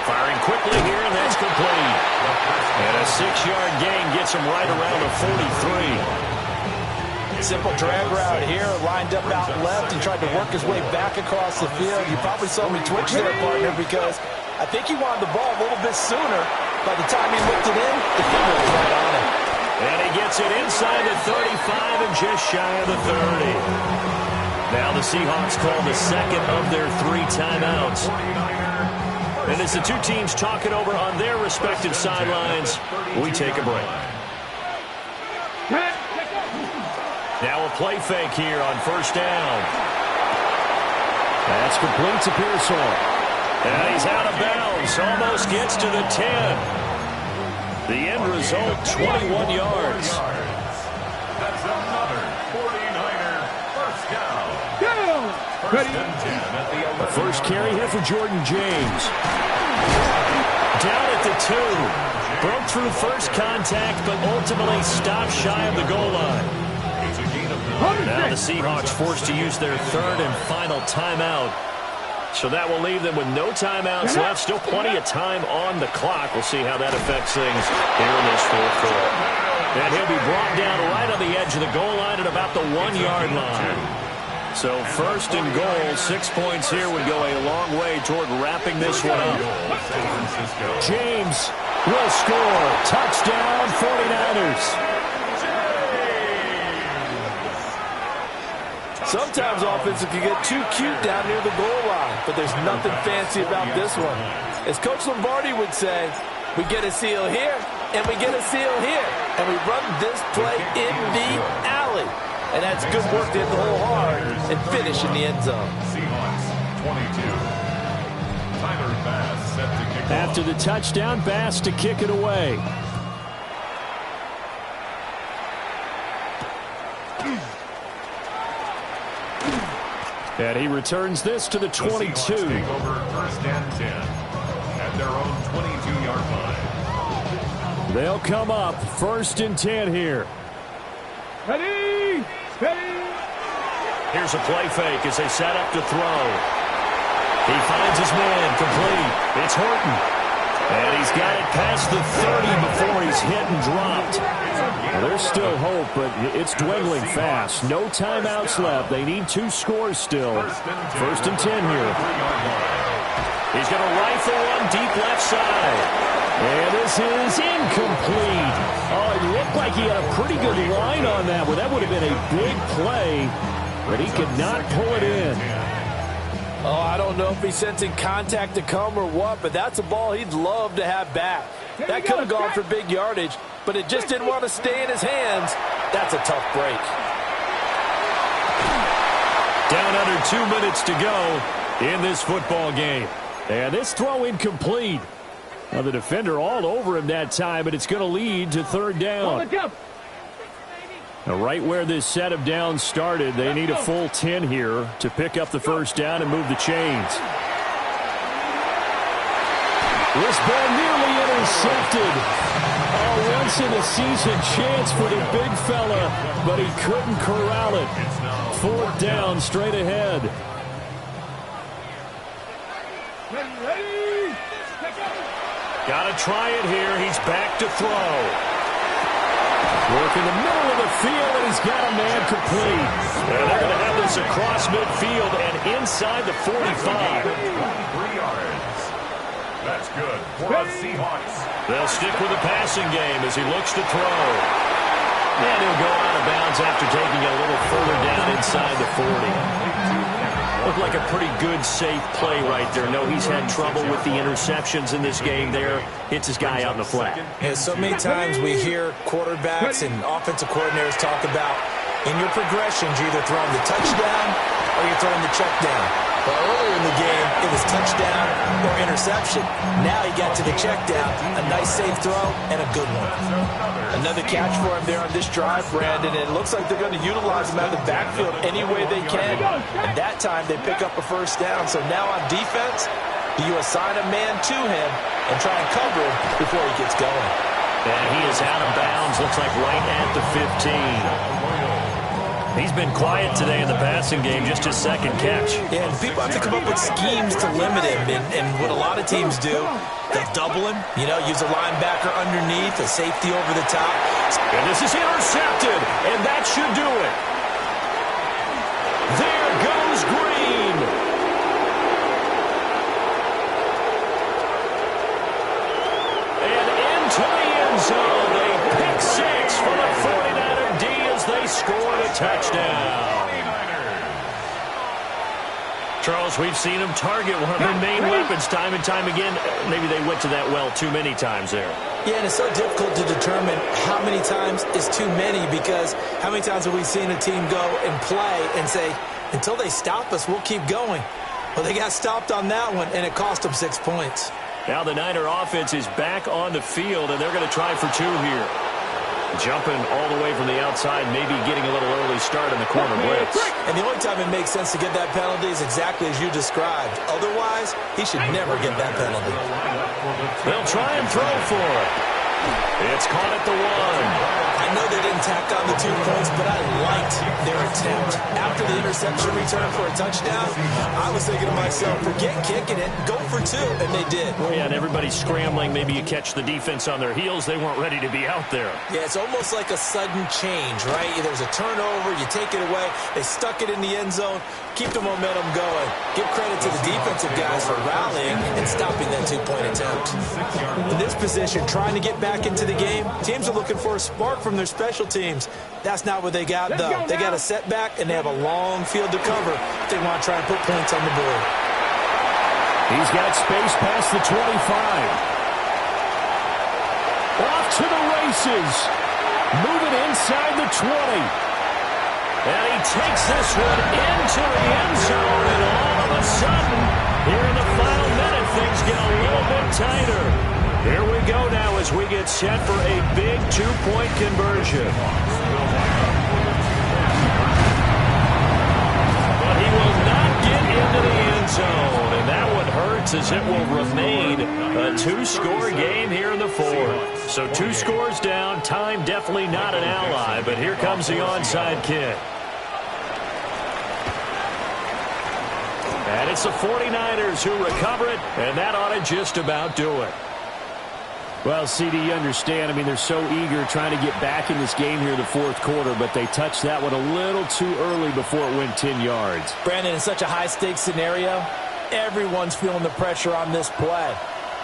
Firing quickly here, and that's complete. And a 6-yard gain gets him right around the 43. Simple drag route here, lined up out left and tried to work his way back across the field. You probably saw me twitch there, partner, because I think he wanted the ball a little bit sooner. By the time he looked it in, the finger was right on it. And he gets it inside the 35 and just shy of the 30. Now the Seahawks call the second of their 3 timeouts. And as the two teams talk it over on their respective sidelines, we take a break. Now a play fake here on first down. That's complete to Pearsall. And he's out of bounds. Almost gets to the 10. The end result, 21 yards. That's another 49er first down. First and 10 at the 11. First carry here for Jordan James. Down at the 2. Broke through first contact, but ultimately stopped shy of the goal line. Now the Seahawks forced to use their third and final timeout. So that will leave them with no timeouts left. Still plenty of time on the clock. We'll see how that affects things here in this fourth quarter. And he'll be brought down right on the edge of the goal line at about the 1-yard line. So first and goal, 6 points here would go a long way toward wrapping this one up. James will score. Touchdown, 49ers. Sometimes offenses can get too cute down near the goal line, but there's nothing fancy about this one. As Coach Lombardi would say, we get a seal here, and we get a seal here, and we run this play in the alley. And that's good work to hit the hole hard and finish in the end zone. Seahawks 22. Tyler Bass set to kick off. After the touchdown, Bass to kick it away. And he returns this to the 22. The Seahawks take over first and 10 at their own 22-yard line. They'll come up first and 10 here. Ready. Here's a play fake as they set up to throw. He finds his man complete. It's Horton. And he's got it past the 30 before he's hit and dropped. Well, there's still hope, but it's dwindling fast. No timeouts left. They need 2 scores still. First and 10 here. He's going to rifle one deep left side. And this is incomplete. Oh, it looked like he had a pretty good line on that one. That would have been a big play, but he could not pull it in. Oh, I don't know if he's sensing contact to come or what, but that's a ball he'd love to have back. That could have gone for big yardage, but it just didn't want to stay in his hands. That's a tough break. Down under 2 minutes to go in this football game. And this throw incomplete. Now the defender all over him that time, but it's going to lead to third down. Now right where this set of downs started, they need a full 10 here to pick up the first down and move the chains. This ball nearly intercepted. Oh, once in a season chance for the big fella, but he couldn't corral it. Fourth down straight ahead. Got to try it here. He's back to throw. Work in the middle of the field, and he's got a man complete. And they're going to have this across midfield and inside the 45. 3 yards. That's good for the Seahawks. They'll stick with the passing game as he looks to throw. And he'll go out of bounds after taking a little further down inside the 40. Looked like a pretty good, safe play right there. No, he's had trouble with the interceptions in this game there. Hits his guy out in the flat. Yeah, so many times we hear quarterbacks and offensive coordinators talk about in your progressions, you're either throwing the touchdown or you're throwing the check down. But earlier in the game, it was touchdown or interception. Now he got to the check down. A nice, safe throw and a good one. Another catch for him there on this drive, Brandon. And it looks like they're going to utilize him out of the backfield any way they can. And that time, they pick up a first down. So now on defense, you assign a man to him and try and cover him before he gets going. And he is out of bounds, looks like right at the 15. He's been quiet today in the passing game, just his second catch. Yeah, and people have to come up with schemes to limit him. And what a lot of teams do, they'll double him, use a linebacker underneath, a safety over the top. And this is intercepted, and that should do it. There goes Green. And into the end zone. A pick six for the 49er D as they scored a touchdown. Charles, we've seen him target one of their main weapons time and time again. Maybe they went to that well too many times there. Yeah, and it's so difficult to determine how many times is too many, because how many times have we seen a team go and play and say, until they stop us, we'll keep going. Well, they got stopped on that one, and it cost them 6 points. Now the Niner offense is back on the field, and they're going to try for two here. Jumping all the way from the outside, maybe getting a little early start in the corner blitz. And the only time it makes sense to get that penalty is exactly as you described. Otherwise, he should never get that penalty. They'll try and throw for it. It's caught at the 1. I know they didn't tack on the 2 points, but I liked their attempt. After the interception return for a touchdown, I was thinking to myself, forget kicking it, go for 2, and they did. Yeah, and everybody's scrambling. Maybe you catch the defense on their heels. They weren't ready to be out there. Yeah, it's almost like a sudden change, right? There's a turnover, you take it away, they stuck it in the end zone, keep the momentum going. Give credit to the defensive guys for rallying and stopping that 2-point attempt. In this position, trying to get back into the game, teams are looking for a spark from their special teams. That's not what they got, though. They got a setback, and they have a long field to cover if they want to try and put points on the board. He's got space past the 25. Off to the races. Moving inside the 20. And he takes this one into the end zone, and all of a sudden, here in the final minute, things get a little bit tighter. Here we go now as we get set for a big 2-point conversion. But he will not get into the end zone, and that one hurts as it will remain a 2-score game here in the 4th. So 2 scores down, time definitely not an ally, but here comes the onside kick. And it's the 49ers who recover it, and that ought to just about do it. Well, CD, you understand. I mean, they're so eager trying to get back in this game here in the 4th quarter, but they touched that one a little too early before it went 10 yards. Brandon, in such a high-stakes scenario, everyone's feeling the pressure on this play.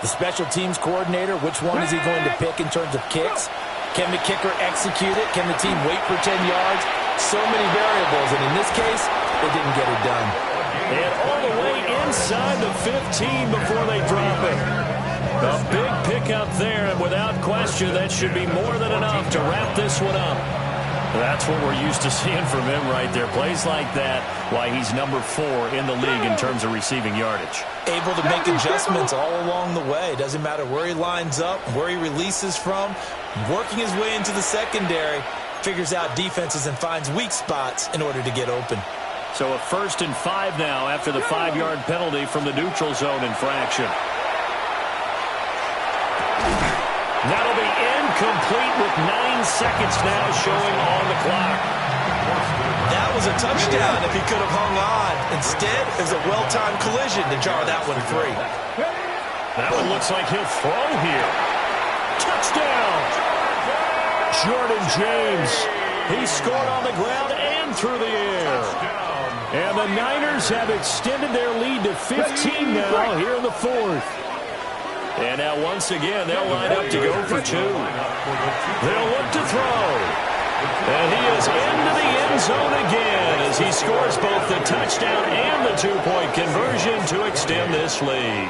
The special teams coordinator, which one is he going to pick in terms of kicks? Can the kicker execute it? Can the team wait for 10 yards? So many variables, and in this case, they didn't get it done. And all the way inside the 15 before they drop it. A big pickup there, and without question, that should be more than enough to wrap this one up. That's what we're used to seeing from him right there. Plays like that, why he's number 4 in the league in terms of receiving yardage. Able to make adjustments all along the way. Doesn't matter where he lines up, where he releases from. Working his way into the secondary, figures out defenses and finds weak spots in order to get open. So a 1st and 5 now after the 5-yard penalty from the neutral zone infraction. That'll be incomplete with 9 seconds now showing on the clock. That was a touchdown if he could have hung on. Instead, it was a well-timed collision to jar that one free. That one looks like he'll throw here. Touchdown! Jordan James. He scored on the ground and through the air. And the Niners have extended their lead to 15 now here in the 4th. And now once again, they'll line up to go for 2. They'll look to throw. And he is into the end zone again as he scores both the touchdown and the 2-point conversion to extend this lead.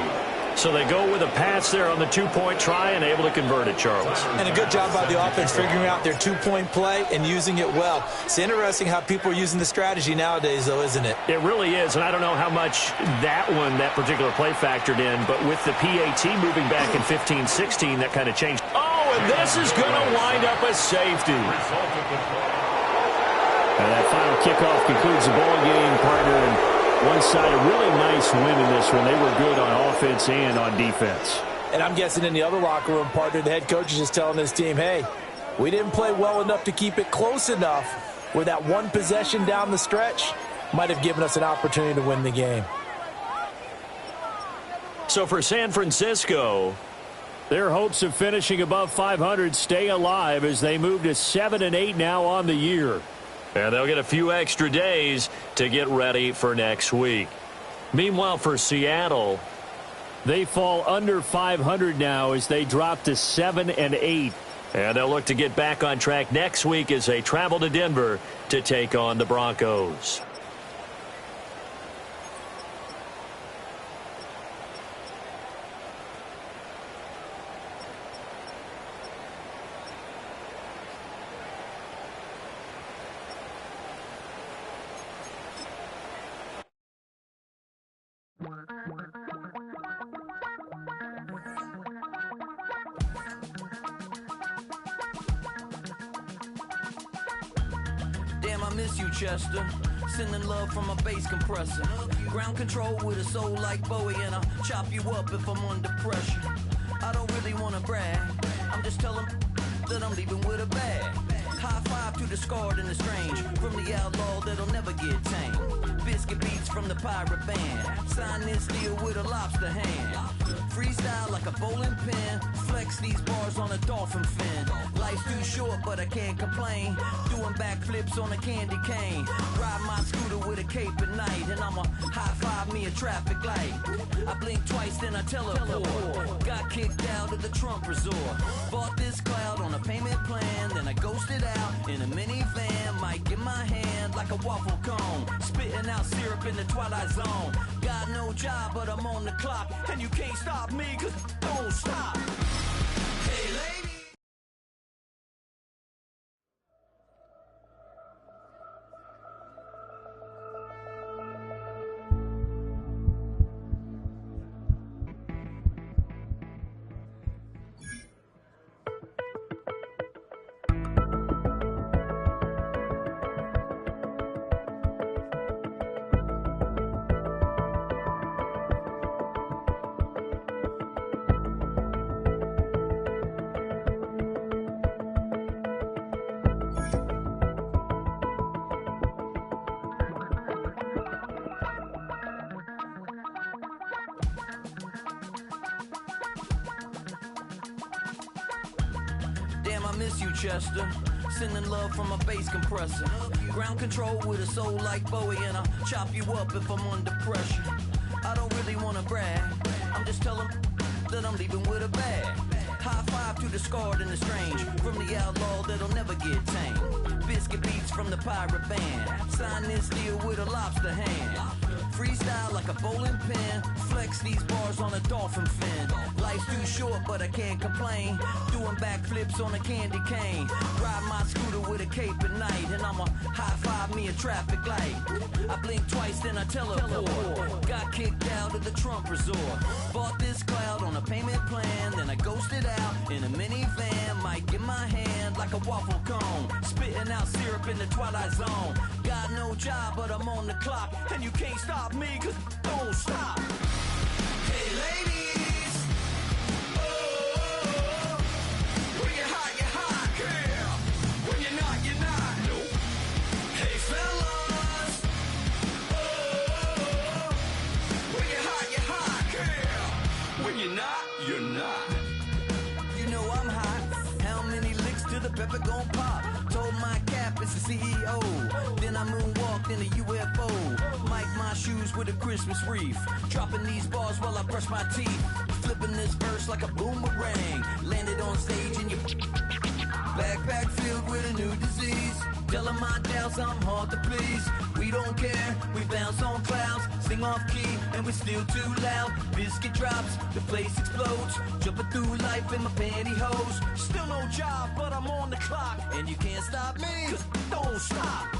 So they go with a pass there on the 2-point try and able to convert it, Charles. And a good job by the offense figuring out their 2-point play and using it well. It's interesting how people are using the strategy nowadays, though, isn't it? It really is, and I don't know how much that particular play factored in, but with the PAT moving back in 15-16, that kind of changed. Oh, and this is going to wind up a safety. And that final kickoff concludes the ball game, partner, and one side a really nice win in this one. They were good on offense and on defense. And I'm guessing in the other locker room, partner, the head coach is just telling his team, hey, we didn't play well enough to keep it close enough where that one possession down the stretch might have given us an opportunity to win the game. So for San Francisco, their hopes of finishing above 500 stay alive as they move to 7-8 now on the year. And they'll get a few extra days to get ready for next week. Meanwhile, for Seattle, they fall under 500 now as they drop to 7-8. And they'll look to get back on track next week as they travel to Denver to take on the Broncos. Damn, I miss you, Chester. Sending love from a bass compressor. Ground control with a soul like Bowie, and I'll chop you up if I'm under pressure. I don't really wanna brag. I'm just telling that I'm leaving with a bag. High five to the scarred and the strange. From the outlaw that'll never get tamed. Biscuit beats from the pirate band. Sign this deal with a lobster hand. Freestyle like a bowling pin. Flex these bars on a dolphin fin. Life's too short, but I can't complain. Doing backflips on a candy cane. Ride my scooter with a cape at night. And I'ma high five me a traffic light. I blink twice, then I teleport. Got kicked out of the Trump resort. Bought this cloud on a payment plan. Then I ghosted out in a minivan. Mic in my hand like a waffle cone. Spitting out syrup in the twilight zone. Got no job, but I'm on the clock. And you can't stop me, cause don't stop. Hey, lady. Damn, I miss you, Chester. Sending love from a bass compressor. Ground control with a soul like Bowie, and I'll chop you up if I'm under pressure. I don't really wanna brag. I'm just telling that I'm leaving with a bag. High five to the scarred and the strange. From the outlaw that'll never get tamed. Biscuit beats from the pirate band. Sign this deal with a lobster hand. Freestyle like a bowling pin. Flex these bars on a dolphin fin. Life's too short, but I can't complain. Doing backflips on a candy cane. Ride my scooter with a cape at night. And I'ma high five me a traffic light. I blink twice, then I teleport. Got kicked out of the Trump resort. Bought this cloud on a payment plan. Then I ghosted out in a minivan. Mic in my hand like a waffle cone. Spitting out syrup in the twilight zone. Got no job, but I'm on the clock. And you can't stop me, cause don't stop. Hey, ladies. Oh, when you're hot, girl. When you're not. Nope. Hey, fellas. Oh, when you're hot, girl. When you're not. You know I'm hot. How many licks till the pepper gon' pop? Told my cap it's the CEO. Then I moonwalked in a UFO. Mic my shoes with a Christmas wreath. Dropping these bars while I brush my teeth. Flipping this verse like a boomerang. Landed on stage in your backpack filled with a new disease. Telling my doubts I'm hard to please. We don't care, we bounce on clouds. Sing off key and we're still too loud. Biscuit drops, the place explodes. Jumping through life in my pantyhose. Still no job, but I'm on the clock. And you can't stop me, cause don't stop.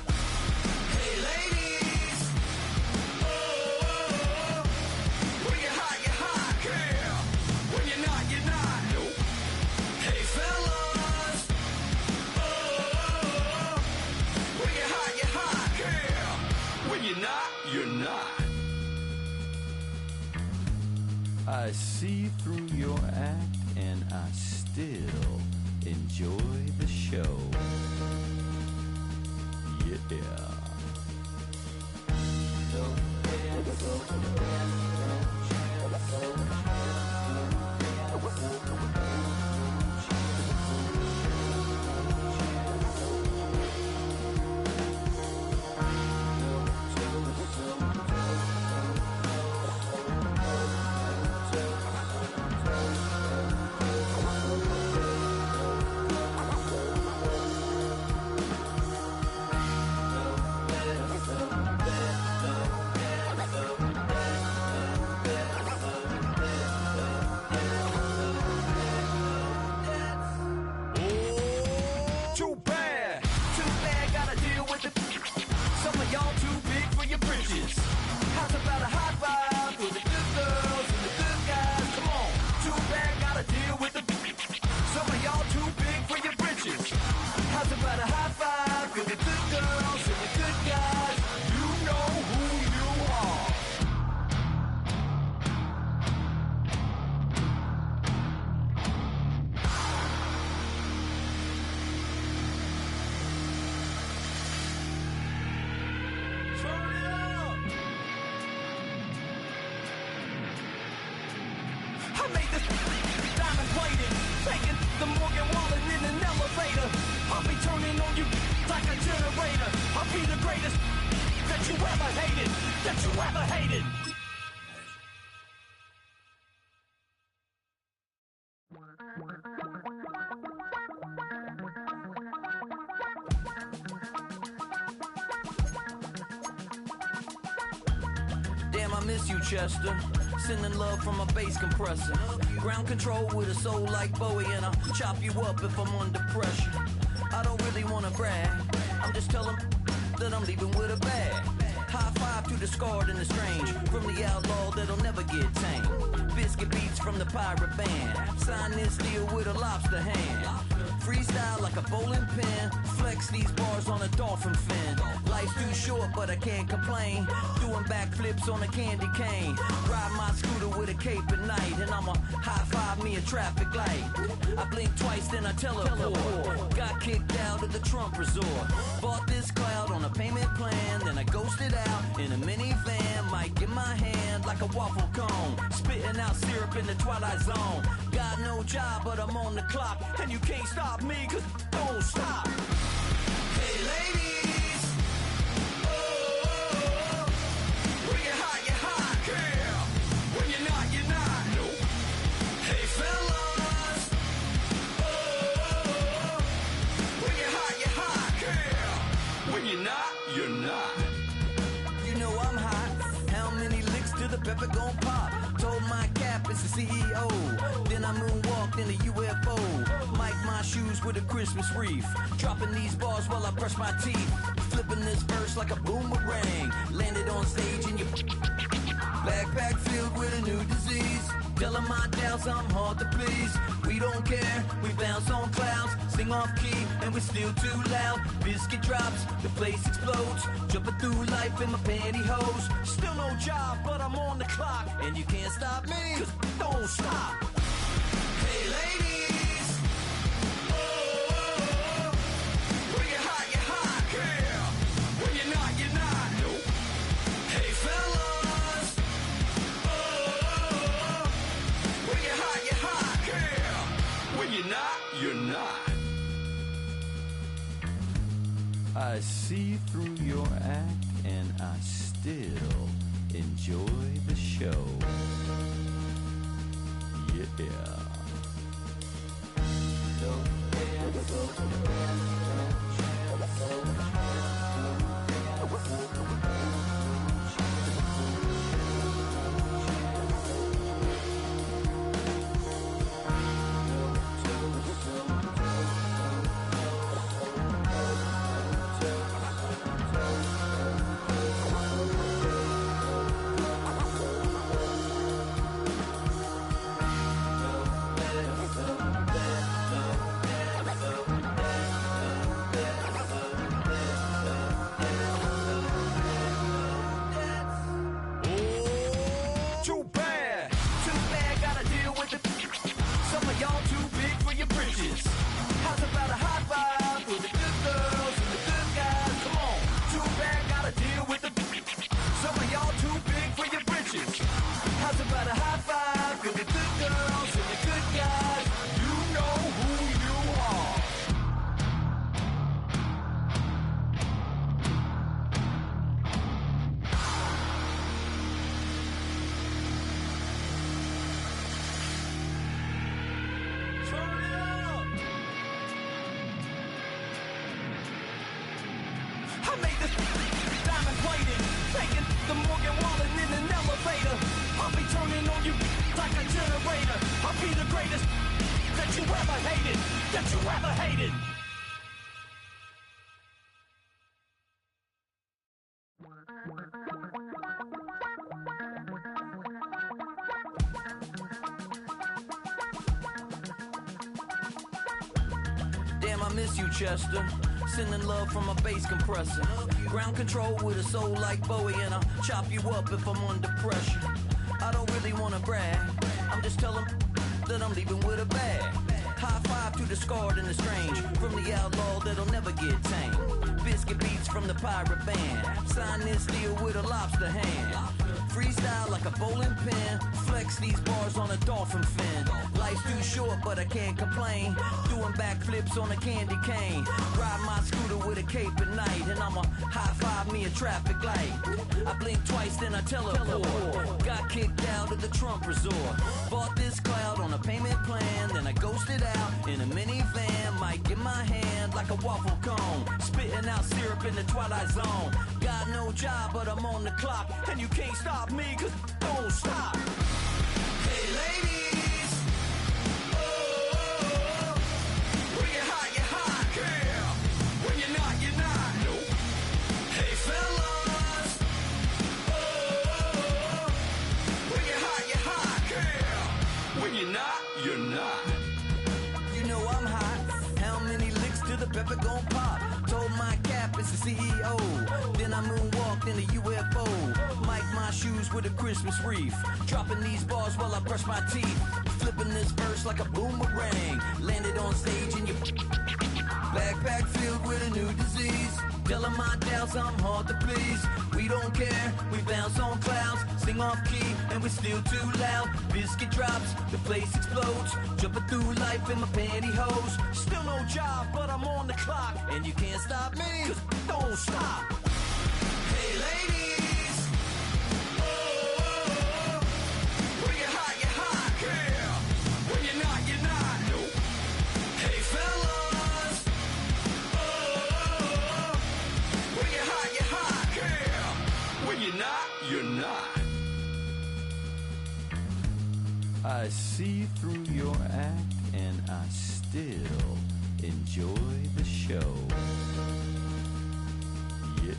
Hey, ladies. Oh, when you're hot, girl. When you're not. Nope. Hey, fellas. Oh, when you're hot, girl. When you're not. I see through your act and I still enjoy the show. Yeah. Damn, I miss you, Chester. Sending love from a bass compressor. Ground control with a soul like Bowie, and I'll chop you up if I'm under pressure. I don't really wanna brag, I'm just telling that I'm leaving with a bag. High five to the scarred and the strange, from the outlaw that'll never get tamed. Biscuit beats from the pirate band, sign this deal with a lobster hand. Freestyle like a bowling pin, flex these bars on a dolphin fin. Life's too short but I can't complain, doing backflips on a candy cane. Ride my scooter with a cape at night, and I'ma high five me a traffic light. I blink twice then I teleport, got kicked out of the Trump resort. Bought this cloud on a payment plan, then I ghosted out in a minivan. Mic in my hand like a waffle cone, spitting out syrup in the twilight zone. Got no job but I'm on the clock, and you can't stop me, cause don't stop. Hey ladies, oh, when you're hot, girl. When you're not, no. Hey fellas, oh, when you're hot, girl. When you're not. You know I'm hot. How many licks till the pepper gon' pop? Told my cap it's the CEO. Then I moonwalked in a UFO. Mic my shoes with a Christmas wreath. Dropping these bars while I brush my teeth. Flipping this verse like a boomerang. Landed on stage in your backpack filled with a new disease. Telling my doubts I'm hard to please. We don't care, we bounce on clouds. Sing off key and we're still too loud. Biscuit drops, the place explodes. Jumping through life in my pantyhose. Still no job, but I'm on the clock. And you can't stop me, cause don't stop. Hey ladies, oh, when you're hot, girl. When you're not, no. Hey fellas, oh, when you're hot, girl. When you're not. I see through your act and I still enjoy the show. Yeah. generator. I'll be the greatest that you ever hated, that you ever hated. Damn, I miss you, Chester. Sending love from a bass compressor. Ground control with a soul like Bowie, and I'll chop you up if I'm under pressure. I don't really wanna brag, I'm just telling that I'm leaving with a bag. High five to the scarred and the strange, from the outlaw that'll never get tamed. Biscuit beats from the pirate band, sign this deal with a lobster hand. Freestyle like a bowling pin, flex these bars on a dolphin fin. Life's too short but I can't complain, doing backflips on a candy cane. Ride my scooter with a cape at night, and I'ma high five me a traffic light. I blink twice then I teleport, got kicked out of the Trump resort. Bought this cloud on a payment plan, then I ghosted out in a minivan. Mic in my hand like a waffle cone, spitting out syrup in the twilight zone. Got no job but I'm on the clock, and you can't stop me, cause don't stop. Hey ladies, oh, when you're hot, girl. When you're not, nope. Hey fellas, oh, when you're hot, girl. When you're not, you're not. You know I'm hot, how many licks till the pepper gon' pop? Told my cap it's the CEO, then I moonwalked in a UFO. Mic my shoes with a Christmas wreath, dropping these bars while I brush my teeth. Flipping this verse like a boomerang, landed on stage in your backpack filled with a new disease. Telling my doubts I'm hard to please. We don't care, we bounce on clouds, sing off key, and we're still too loud. Biscuit drops, the place explodes, jumping through life in my pantyhose. Still no job, but I'm on the clock, and you can't stop me, cause don't stop. Hey ladies, oh, when you're hot, girl. When you're not, nope. Hey fellas, oh, when you're hot, girl. When you're not. I see through your act, and I still enjoy the show. Yeah.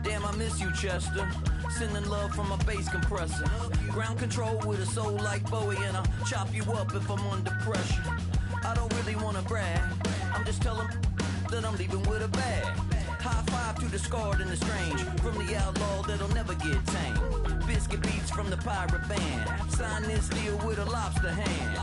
Damn, I miss you, Chester. Sending love from a bass compressor. Ground control with a soul like Bowie, and I'll chop you up if I'm under pressure. I don't really wanna brag, I'm just telling that I'm leaving with a bag. High five to the scarred and the strange, from the outlaw that'll never get tamed. Biscuit beats from the pirate band, sign this deal with a lobster hand.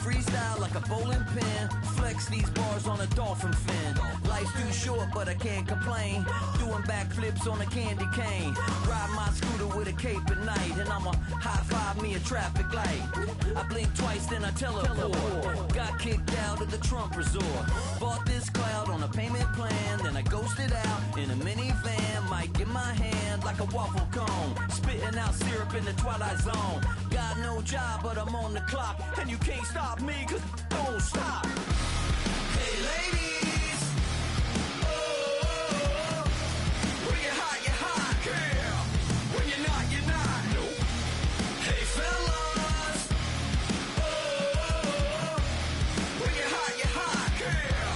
Freestyle like a bowling pin, Flex these bars on a dolphin fin. Life's too short, but I can't complain. Doing backflips on a candy cane. Ride my scooter with a cape at night, and I'ma high five me a traffic light. I blink twice, then I teleport. Got kicked out of the Trump resort. Bought this cloud on a payment plan, then I ghosted out in a minivan. Mic in my hand like a waffle cone, spitting out syrup in the twilight zone. Got no job, but I'm on the clock, and you can't stop me, 'cause don't stop. Hey ladies, oh, when you're hot, girl. When you're not, you're not. Nope. Hey fellas, oh, when you're hot, girl.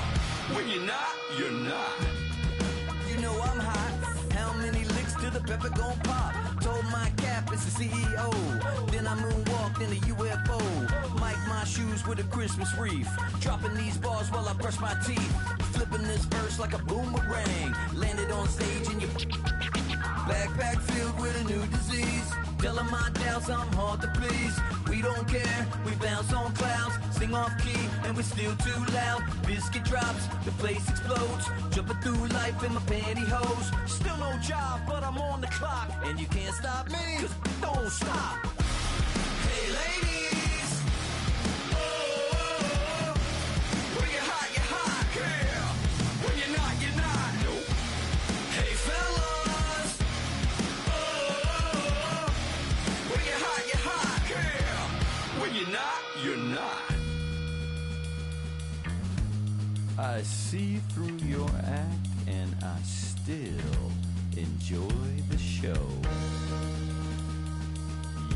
When you're not, you're not. You know I'm hot. How many licks till the pepper gon' pop? Told my cap it's the CEO. Then I moonwalked in a UFO. Mic my shoes with a Christmas wreath. Dropping these bars while I brush my teeth. Flipping this verse like a boomerang. Landed on stage in your backpack filled with a new disease. Telling my doubts I'm hard to please. We don't care, we bounce on clouds. Sing off key and we're still too loud. Biscuit drops, the place explodes. Jumping through life in my pantyhose. Still no job, but I'm on the clock. And you can't stop me, 'cause don't stop. Hey ladies, oh, when you're hot, girl. When you're not, you're not. Nope. Hey fellas, oh, when you're hot, girl. When you're not, you're not. I see through your act and I still enjoy the show.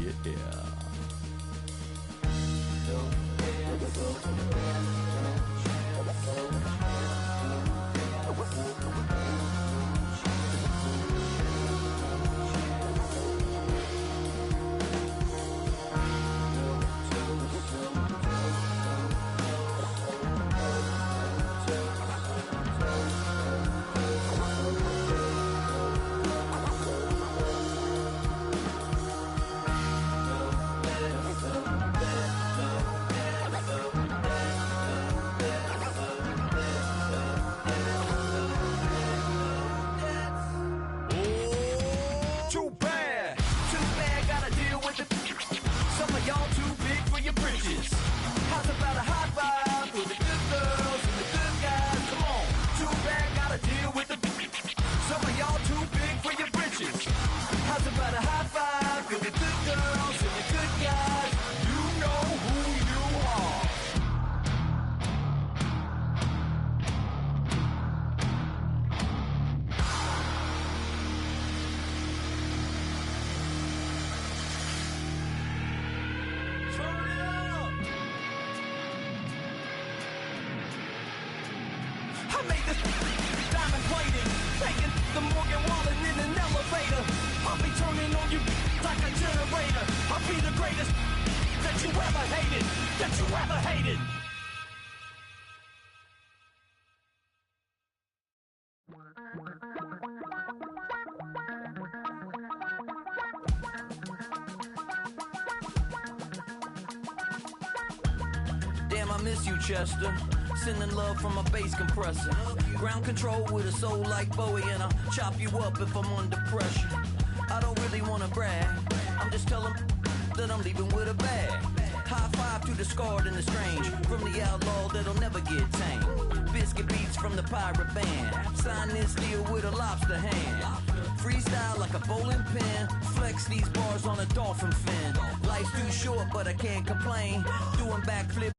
Yeah. How's about a high five for the good girls and the good guys? Come on, too bad, gotta deal with the. Some of y'all too big for your britches. How's about a high five for the good girls and the good guys? You know who you are. The Morgan Wallen in an elevator. I'll be turning on you like a generator. I'll be the greatest that you ever hated. That you ever hated. Damn, I miss you, Chester. Sending love from a bass compressor. Ground control with a soul like Bowie, and I'll chop you up if I'm under pressure. I don't really wanna brag, I'm just telling that I'm leaving with a bag. High five to the scarred and the strange, from the outlaw that'll never get tamed. Biscuit beats from the pirate band. Sign this deal with a lobster hand. Freestyle like a bowling pin. Flex these bars on a dolphin fin. Life's too short, but I can't complain. Doing backflips